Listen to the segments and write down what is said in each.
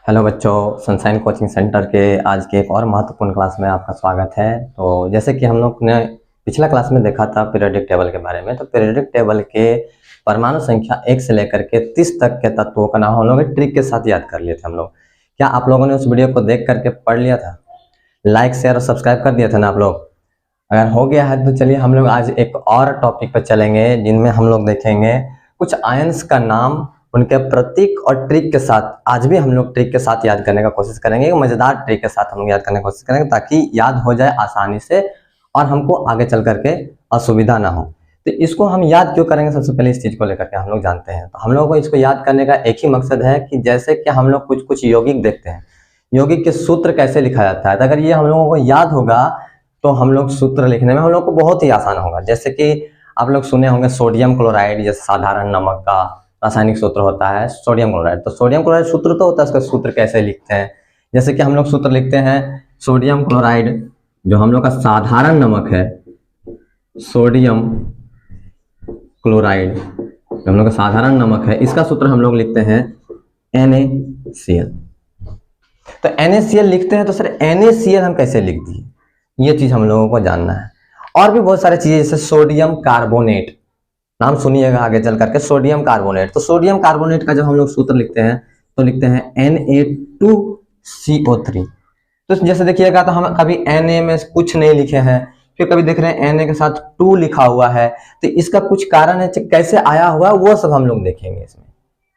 Hello बच्चों, sunshine coaching centre के आज के एक और महत्वपूर्ण क्लास में आपका स्वागत है। तो जैसे कि हम लोग ने पिछला क्लास में देखा था पीरियोडिक टेबल के बारे में, तो पीरियोडिक टेबल के परमाणु संख्या 1 से लेकर के 30 तक के तत्वों का नाम हम लोग ट्रिक के साथ याद कर लिए थे हम लोग। क्या आप लोगों ने उस वीडियो को देख करके पढ़ लिया था? लाइक शेयर और सब्सक्राइब कर दिया था ना आप लोग? अगर हो गया है तो चलिए हम लोग आज एक और टॉपिक पर चलेंगे, जिनमें हम लोग देखेंगे कुछ आयंस का नाम, उनके प्रतीक और ट्रिक के साथ। आज भी हम लोग ट्रिक के साथ याद करने का कोशिश करेंगे, मजेदार ट्रिक के साथ हम लोग याद करने की कोशिश करेंगे ताकि याद हो जाए आसानी से और हमको आगे चल करके असुविधा ना हो। तो इसको हम याद क्यों करेंगे? सबसे पहले इस चीज को लेकर के हम लोग जानते हैं। तो हम लोगों को इसको याद करने का एक ही मकसद है कि जैसे कि हम लोग कुछ कुछ यौगिक देखते हैं, यौगिक के सूत्र कैसे लिखा जाता है, तो अगर ये हम लोगों को याद होगा तो हम लोग सूत्र लिखने में हम लोग को बहुत ही आसान होगा। जैसे कि आप लोग सुने होंगे सोडियम क्लोराइड, जैसे साधारण नमक का रासायनिक सूत्र होता है सोडियम क्लोराइड। तो सोडियम क्लोराइड सूत्र तो होता है, उसका सूत्र कैसे लिखते हैं? जैसे कि हम लोग सूत्र लिखते हैं सोडियम क्लोराइड, जो हम लोग का साधारण नमक है, सोडियम क्लोराइड जो हम लोग का साधारण नमक है, इसका सूत्र हम लोग लिखते हैं NaCl। तो NaCl लिखते हैं, तो सर NaCl हम कैसे लिख दिए, ये चीज हम लोगों को जानना है। और भी बहुत सारी चीजें, जैसे सोडियम कार्बोनेट, नाम सुनिएगा आगे चल करके, सोडियम कार्बोनेट। तो सोडियम कार्बोनेट का जब हम लोग सूत्र लिखते हैं तो लिखते हैं Na2CO3। तो जैसे देखिएगा, तो हम कभी Na में कुछ नहीं लिखे हैं, फिर कभी देख रहे हैं Na के साथ 2 लिखा हुआ है, तो इसका कुछ कारण है, कैसे आया हुआ वो सब हम लोग देखेंगे इसमें।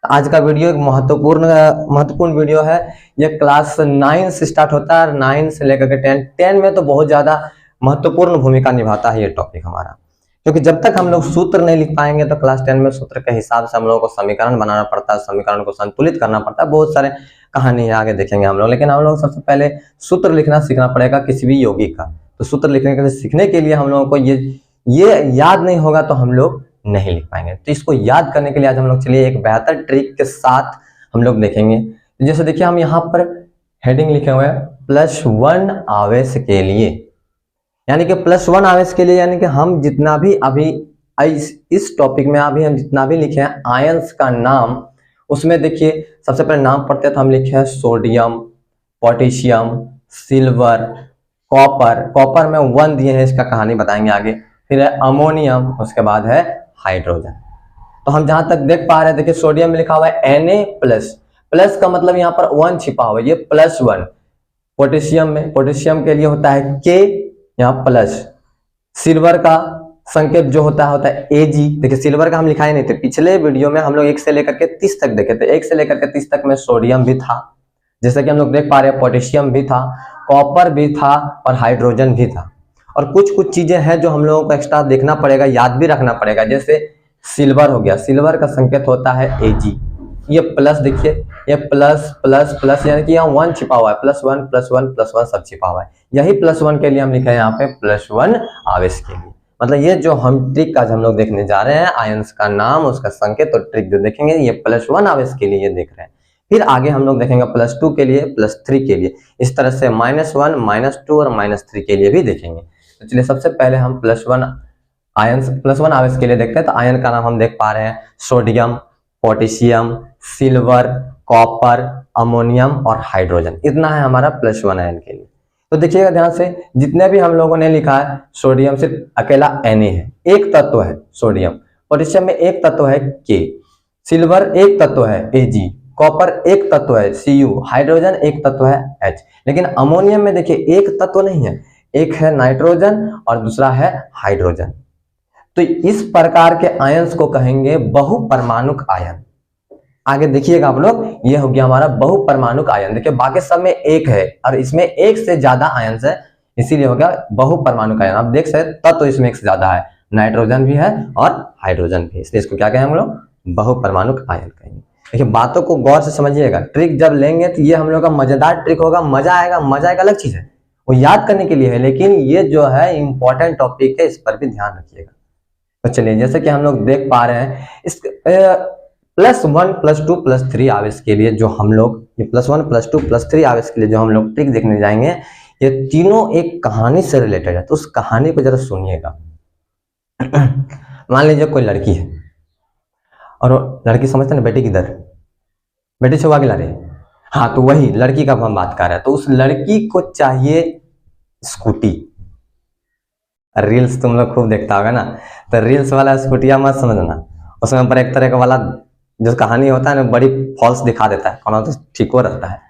आज का वीडियो एक महत्वपूर्ण वीडियो है। ये क्लास 9 से स्टार्ट होता है और 9 से लेकर के 10 में तो बहुत ज्यादा महत्वपूर्ण भूमिका निभाता है ये टॉपिक हमारा, क्योंकि जब तक हम लोग सूत्र नहीं लिख पाएंगे तो क्लास 10 में सूत्र के हिसाब से हम लोगों को समीकरण बनाना पड़ता है, समीकरण को संतुलित करना पड़ता है, बहुत सारे कहानी है आगे देखेंगे हम लोग। लेकिन हम लोग सबसे पहले सूत्र लिखना सीखना पड़ेगा किसी भी यौगिक का। तो सूत्र लिखने के सीखने के लिए हम लोगों को ये याद नहीं होगा तो हम लोग नहीं लिख पाएंगे। तो इसको याद करने के लिए आज हम लोग चलिए एक बेहतर ट्रिक के साथ हम लोग देखेंगे। जैसे देखिए, हम यहाँ पर हेडिंग लिखे हुए हैं +1 आवेश के लिए, यानी कि +1 आवेश के लिए, यानी कि हम जितना भी अभी इस टॉपिक में अभी हम जितना भी लिखे हैं आयंस का नाम, उसमें देखिए सबसे पहले नाम पढ़ते हैं तो हम लिखे हैं sodium, potassium, silver, copper. Copper में 1 दिए हैं, इसका कहानी बताएंगे आगे। फिर है अमोनियम, उसके बाद है हाइड्रोजन। तो हम जहां तक देख पा रहे हैं, देखिए सोडियम में लिखा हुआ है Na+, प्लस का मतलब यहाँ पर 1 छिपा हुआ है, ये +1। पोटेशियम में, पोटेशियम के लिए होता है K, यहाँ प्लस। सिल्वर का संकेत जो होता है Ag। देखिए सिल्वर का हम लिखा ही नहीं थे, पिछले वीडियो में हम लोग 1 से लेकर के 30 तक देखे थे। 1 से लेकर के 30 तक में सोडियम भी था, जैसे कि हम लोग देख पा रहे हैं, पोटेशियम भी था, कॉपर भी था और हाइड्रोजन भी था। और कुछ कुछ चीजें हैं जो हम लोगों को एक्स्ट्रा देखना पड़ेगा, याद भी रखना पड़ेगा। जैसे सिल्वर हो गया, सिल्वर का संकेत होता है Ag। ये प्लस, देखिए ये प्लस प्लस प्लस, यानी कि यहाँ 1 छिपा हुआ है, +1 +1 +1 सब छिपा हुआ है। यही +1 के लिए हम लिखे हैं यहाँ पे +1 आवेश के लिए। मतलब ये जो हम ट्रिक आज हम लोग देखने जा रहे हैं, आयंस का नाम, उसका संकेत और ट्रिक जो देखेंगे, ये +1 आवेश के लिए ये देख रहे हैं। फिर आगे हम लोग देखेंगे +2 के लिए, +3 के लिए, इस तरह से -1 -2 और -3 के लिए भी देखेंगे। तो चलिए सबसे पहले हम +1 आवेश के लिए देखते हैं। तो आयन का नाम हम देख पा रहे हैं sodium, potassium, silver, copper, ammonium और हाइड्रोजन। इतना है हमारा +1 आयन के लिए। तो देखिएगा ध्यान से, जितने भी हम लोगों ने लिखा है, सोडियम सिर्फ अकेला Na है, एक तत्व है सोडियम। पोटेशियम में एक तत्व है K, सिल्वर एक तत्व है Ag, कॉपर एक तत्व है Cu, हाइड्रोजन एक तत्व है H। लेकिन अमोनियम में देखिए एक तत्व नहीं है, एक है नाइट्रोजन और दूसरा है हाइड्रोजन। तो इस प्रकार के आयंस को कहेंगे बहुपरमाणुक आयन। आगे देखिएगा आप लोग, ये हो गया हमारा बहुपरमाणुक आयन। देखिए बाकी सब में एक है और इसमें एक से ज्यादा आयंस है, इसीलिए हो गया बहुपरमाणुक आयन। आप देख सकते तत्व तो इसमें एक से ज्यादा है, नाइट्रोजन भी है और हाइड्रोजन भी, इसलिए इसको क्या कहेंगे हम लोग? बहुपरमाणुक आयन कहेंगे। देखिए बातों को गौर से समझिएगा, ट्रिक जब लेंगे तो ये हम लोग का मजेदार ट्रिक होगा, मजा आएगा। मजा एक अलग चीज है, वो याद करने के लिए है, लेकिन ये जो है इंपॉर्टेंट टॉपिक है, इस पर भी ध्यान रखिएगा। तो चलिए जैसे कि हम लोग देख पा रहे हैं, इस +1 +2 +3 आवेश के लिए जो हम लोग, ये +1 +2 +3 आवेश के लिए जो हम लोग ट्रिक देखने जाएंगे, ये तीनों एक कहानी से रिलेटेड है। तो उस कहानी को जरा सुनिएगा। मान लीजिए कोई लड़की है और लड़की समझते ना, बेटी किधर, बेटी से वो आगे ला रही है, हाँ, तो वही लड़की का हम बात कर रहे हैं। तो उस लड़की को चाहिए स्कूटी। रील्स तुम लोग खूब देखता होगा ना, तो रील्स वाला स्कूटिया मत समझना, उसमें पर एक तरह का वाला जो कहानी होता है ना, बड़ी फॉल्स दिखा देता है, कौन तो ठीक हो रहता है।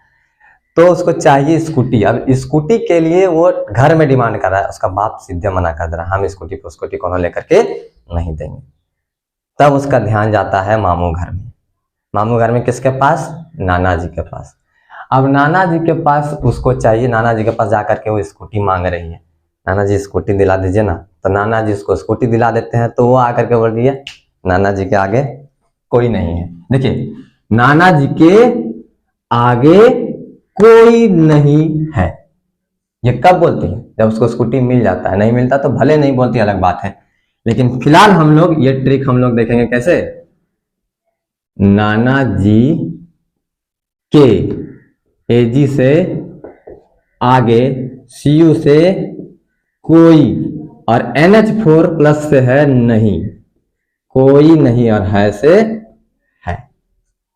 तो उसको चाहिए स्कूटी। अब स्कूटी के लिए वो घर में डिमांड कर रहा है, उसका बाप सीधे मना कर दे रहा है, हम स्कूटी को लेकर के नहीं देंगे। तब उसका ध्यान जाता है मामू घर में। मामू घर में किसके पास? नाना जी के पास। अब नाना जी के पास उसको चाहिए, नाना जी के पास जाकर के वो स्कूटी मांग रही है, नाना जी स्कूटी दिला दीजिए ना। तो नाना जी उसको स्कूटी दिला देते हैं। तो वो आकर के बोल रही है, नाना जी के आगे कोई नहीं है। देखिए, नाना जी के आगे कोई नहीं है, ये कब बोलती है? जब उसको स्कूटी मिल जाता है। नहीं मिलता तो भले नहीं बोलती, अलग बात है, लेकिन फिलहाल हम लोग ये ट्रिक हम लोग देखेंगे कैसे। नाना जी के, एजी से आगे, सीयू से कोई, और NH4+ से है नहीं, कोई नहीं और है से है।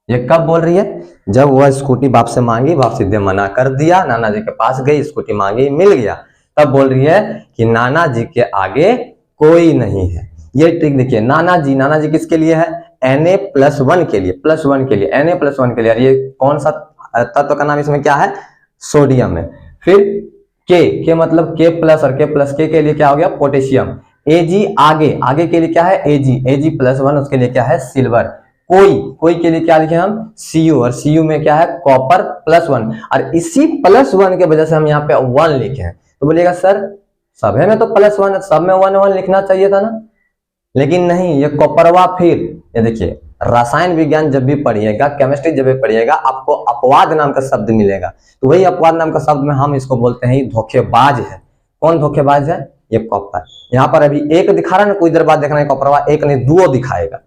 ये कब बोल रही है? जब वह स्कूटी बाप से मांगी, बाप सीधे मना कर दिया, नाना जी के पास गई, स्कूटी मांगी, मिल गया, तब बोल रही है कि नाना जी के आगे कोई नहीं है। ये ट्रिक देखिए, नाना जी किसके लिए है? Na+1 के लिए, +1 के लिए, Na+1 के लिए। और ये कौन सा तत्व का नाम इसमें क्या है? सोडियम है। फिर के मतलब K+ और K+ के लिए क्या हो गया? पोटेशियम। Ag आगे के लिए क्या है? Ag+1, उसके लिए क्या है? सिल्वर। कोई के लिए क्या लिखे हम? Cu, और Cu में क्या है? कॉपर +1, और इसी +1 के वजह से हम यहाँ पे 1 लिखे हैं। तो बोलिएगा सर सभी में तो +1 है, सब में 1 लिखना चाहिए था ना, लेकिन नहीं, ये कॉपरवा। फिर ये देखिए, रसायन विज्ञान जब भी पढ़िएगा, केमिस्ट्री जब भी पढ़िएगा, आपको अपवाद नाम का शब्द मिलेगा। तो वही अपवाद नाम का शब्द में हम इसको बोलते हैं धोखेबाज है। कौन धोखेबाज है? ये कॉपर। यहाँ पर अभी 1 दिखा रहा है ना, कुछ देर बाद देखना है कॉपरवा 1 नहीं 2 दिखाएगा।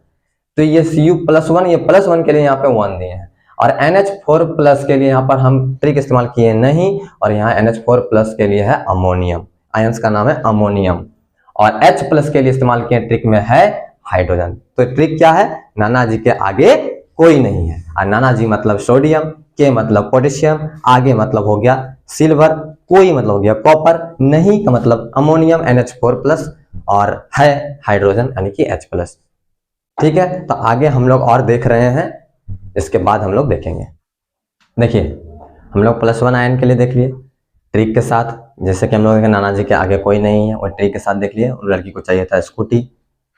तो ये Cu+1, ये +1 के लिए यहाँ पे 1 दिए हैं, और NH4+ के लिए यहाँ पर हम ट्रिक इस्तेमाल किए नहीं, और यहाँ NH4+ के लिए है अमोनियम, आयंस का नाम है अमोनियम, और H+ के लिए इस्तेमाल किए ट्रिक में है हाइड्रोजन। तो ट्रिक क्या है? नाना जी के आगे कोई नहीं है, और नाना जी मतलब सोडियम, के मतलब पोटेशियम, आगे मतलब हो गया सिल्वर, कोई मतलब हो गया कॉपर, नहीं का मतलब अमोनियम NH4+, और है हाइड्रोजन यानी कि H+। ठीक है, तो आगे हम लोग और देख रहे हैं, इसके बाद हम लोग देखेंगे। देखिए, हम लोग +1 आयन के लिए देख लिए ट्रिक के साथ, जैसे कि हम लोग नाना जी के आगे कोई नहीं है, और ट्रिक के साथ देख लिए। लड़की को चाहिए था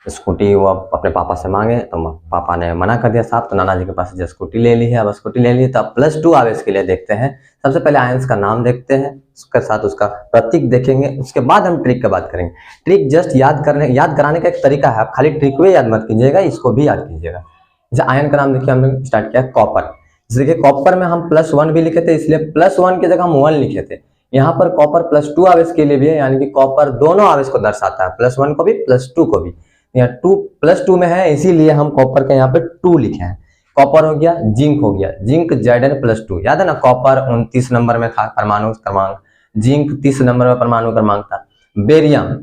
स्कूटी वो अपने पापा से मांगे, तो पापा ने मना कर दिया साहब। तो नाना जी के पास जो स्कूटी ले ली है, अब स्कूटी ले ली, तो अब +2 आवेश के लिए देखते हैं। सबसे पहले आयंस का नाम देखते हैं, उसके साथ उसका प्रतीक देखेंगे, उसके बाद हम ट्रिक की बात करेंगे। ट्रिक जस्ट याद कराने का एक तरीका है, आप खाली ट्रिक को याद मत कीजिएगा, इसको भी याद कीजिएगा। जैसे आयन का नाम देखिए, हमने स्टार्ट किया कॉपर। जैसे कि कॉपर में हम +1 भी लिखे थे, इसलिए +1 की जगह हम 1 लिखे थे। यहाँ पर कॉपर +2 आवेश के लिए भी है, यानी कि कॉपर दोनों आवेश को दर्शाता है, +1 को भी +2 को भी। यहाँ 2 +2 में है, इसीलिए हम कॉपर के यहाँ पे 2 लिखे हैं। कॉपर हो गया, जिंक हो गया, जिंक Zn+2, याद है ना, कॉपर 29 नंबर में था परमाणु क्रमांक, जिंक 30 नंबर में परमाणु क्रमांक था। बेरियम,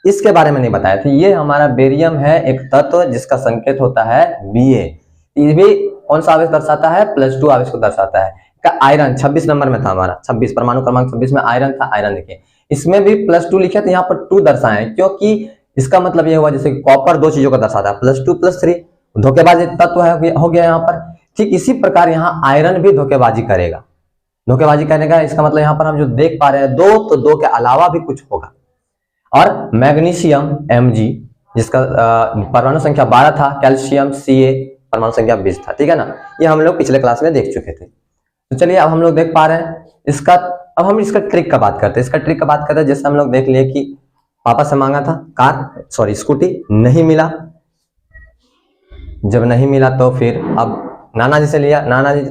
इसके बारे में नहीं बताया था, ये हमारा बेरियम है, एक तत्व जिसका संकेत होता है Ba। ये भी कौन सा आवेश दर्शाता है? +2 आवेश को दर्शाता है। का आयरन 26 नंबर में था हमारा, 26 परमाणु क्रमांक 26 में आयरन था। आयरन देखिए, इसमें भी +2 लिखे, तो यहाँ पर 2 दर्शाए, क्योंकि इसका मतलब ये हुआ जैसे कॉपर 2 चीजों का दर्शाता है, +2+3, धोखेबाज तत्व हो गया यहाँ पर। ठीक इसी प्रकार यहाँ आयरन भी धोखेबाजी करेगा। धोखेबाजी करने का इसका मतलब यहाँ पर हम जो देख पा रहे हैं 2, तो 2 के अलावा भी कुछ होगा। और मैग्नीशियम Mg, जिसका परमाणु संख्या 12 था, कैल्शियम Ca परमाणु संख्या 20 था। ठीक है ना, ये हम लोग पिछले क्लास में देख चुके थे। तो चलिए, अब हम लोग देख पा रहे हैं इसका, अब हम इसका ट्रिक का बात करते हैं। जैसे हम लोग देख लिए कि पापा से मांगा था स्कूटी, नहीं मिला। जब नहीं मिला तो फिर अब नाना जी से लिया, नाना जी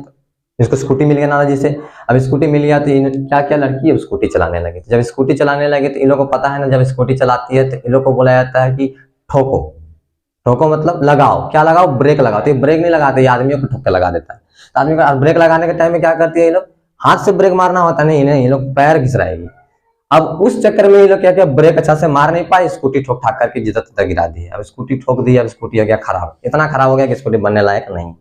इसको स्कूटी मिल गया नाना जी से। अब स्कूटी मिल गया तो क्या क्या लड़की है स्कूटी चलाने लगी। जब स्कूटी चलाने लगे तो इन लोगों को पता है ना, जब स्कूटी चलाती है तो इन लोगों को बोला जाता है कि ठोको। ठोको मतलब लगाओ, क्या लगाओ? ब्रेक लगाओ। तो ब्रेक नहीं लगाते, आदमियों को ठोक के लगा देता है। तो आदमी का ब्रेक लगाने के टाइम में क्या करती है ये लोग? हाथ से ब्रेक मारना होता नहीं, ये लोग पैर घिसराएगी। अब उस चक्कर में ये लोग क्या किया, ब्रेक अच्छा से मार नहीं पाए, स्कूटी ठोक ठाक करके जितना तितना गिरा दी है। अब स्कूटी ठोक दी, अब स्कूटी हो गया खराब, इतना खराब हो गया कि स्कूटी बनने लायक नहीं।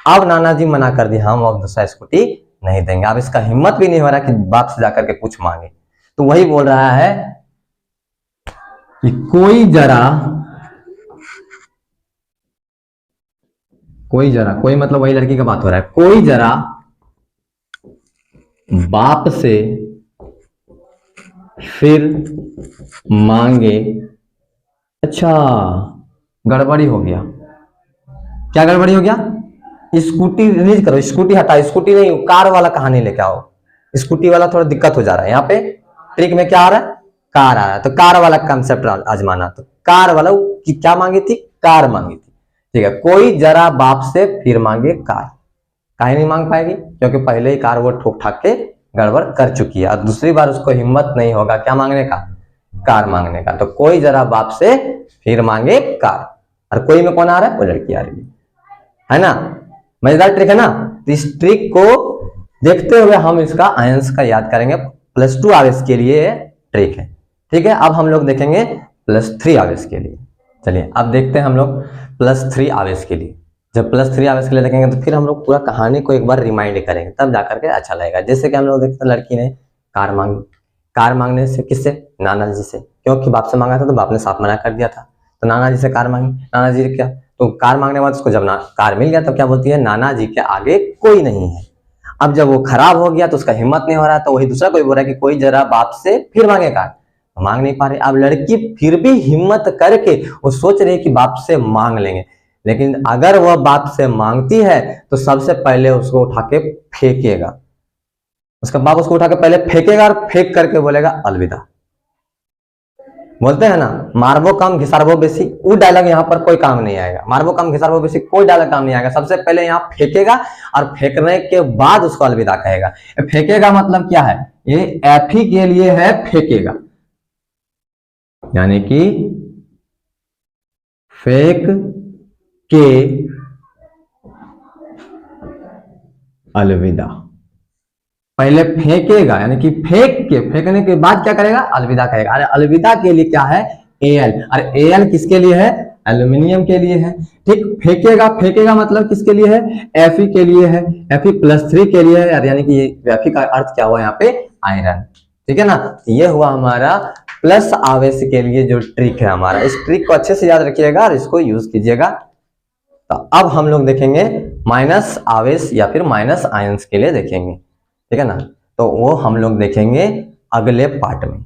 अब नाना जी मना कर दिया, हम अब दूसरा स्कूटी नहीं देंगे। अब इसका हिम्मत भी नहीं हो रहा कि बाप से जाकर के कुछ मांगे, तो वही बोल रहा है कि कोई जरा, कोई मतलब वही लड़की का बात हो रहा है, कोई जरा बाप से फिर मांगे। अच्छा, गड़बड़ी हो गया। क्या गड़बड़ी हो गया? स्कूटी रिलीज करो, स्कूटी हटा, स्कूटी नहीं, कार वाला कहानी लेके आओ। स्कूटी वाला थोड़ा दिक्कत हो जा रहा है। यहाँ पे ट्रिक में क्या आ रहा है? कार आ रहा है, तो कार वाला कंसेप्ट आजमाना। तो कार वाला की क्या मांगी थी? कार मांगी थी। ठीक है, कोई जरा बाप से फिर मांगे कार। काहे नहीं मांग पाएगी? क्योंकि पहले ही कार वो ठोक ठाक के गड़बड़ कर चुकी है, और दूसरी बार उसको हिम्मत नहीं होगा क्या मांगने का? कार मांगने का। तो कोई जरा बाप से फिर मांगे कार। और कोई में कौन आ रहा है? वो लड़की आ रही है ना। मजेदार ट्रिक है ना। तो इस ट्रिक को देखते हुए हम इसका आंसर का याद करेंगे। +2 आवेश के लिए ट्रिक है। ठीक है, अब हम लोग देखेंगे +3 आवेश के लिए। चलिए अब देखते हैं हम लोग +3 आवेश के लिए। जब +3 आवेश के लिए देखेंगे तो फिर हम लोग पूरा कहानी को एक बार रिमाइंड करेंगे, तब जाकर के अच्छा लगेगा। जैसे कि हम लोग देखते हैं लड़की ने कार मांगी। कार मांगने से किससे? नाना जी से। क्योंकि बाप से मांगा था तो बाप ने साफ मना कर दिया था, तो नाना जी से कार मांगी। नाना जी क्या, तो कार मांगने के बाद उसको जब कार मिल गया तब क्या बोलती है? नाना जी के आगे कोई नहीं है। अब जब वो खराब हो गया तो उसका हिम्मत नहीं हो रहा, तो वही दूसरा कोई बोल रहा है कि कोई जरा बाप से फिर मांगे कार। मांग नहीं पा रहे। अब लड़की फिर भी हिम्मत करके वो सोच रही है कि बाप से मांग लेंगे, लेकिन अगर वह बाप से मांगती है तो सबसे पहले उसको उठा के फेंकेगा। उसका बाप उसको उठा के पहले फेंकेगा और फेंक करके बोलेगा अलविदा। बोलते हैं ना, मारबो कम घिसारबो बेसी, वो डायलॉग यहाँ पर कोई काम नहीं आएगा। मारबो कम घिसारबो बेसी कोई डायलॉग काम नहीं आएगा। सबसे पहले यहाँ फेंकेगा और फेंकने के बाद उसको अलविदा कहेगा। फेंकेगा मतलब क्या है? ये एफ ही के लिए है, फेंकेगा, यानी कि फेंक के अलविदा। पहले फेंकेगा, यानी कि फेंक के, फेंकने के बाद क्या करेगा? अलविदा कहेगा। अरे अलविदा के लिए क्या है? एल। अरे एल किसके लिए है? एल्यूमिनियम के लिए है। ठीक, फेंकेगा, फेंकेगा मतलब किसके लिए है? Fe के लिए है, Fe+3 के लिए है, यानी कि Fe का अर्थ क्या हुआ यहाँ पे? आयरन। ठीक है ना। ये हुआ हमारा प्लस आवेश के लिए जो ट्रिक है हमारा। इस ट्रिक को अच्छे से याद रखिएगा और इसको यूज कीजिएगा। तो अब हम लोग देखेंगे माइनस आवेश या फिर माइनस आयंस के लिए देखेंगे। ठीक है ना, तो वो हम लोग देखेंगे अगले पार्ट में।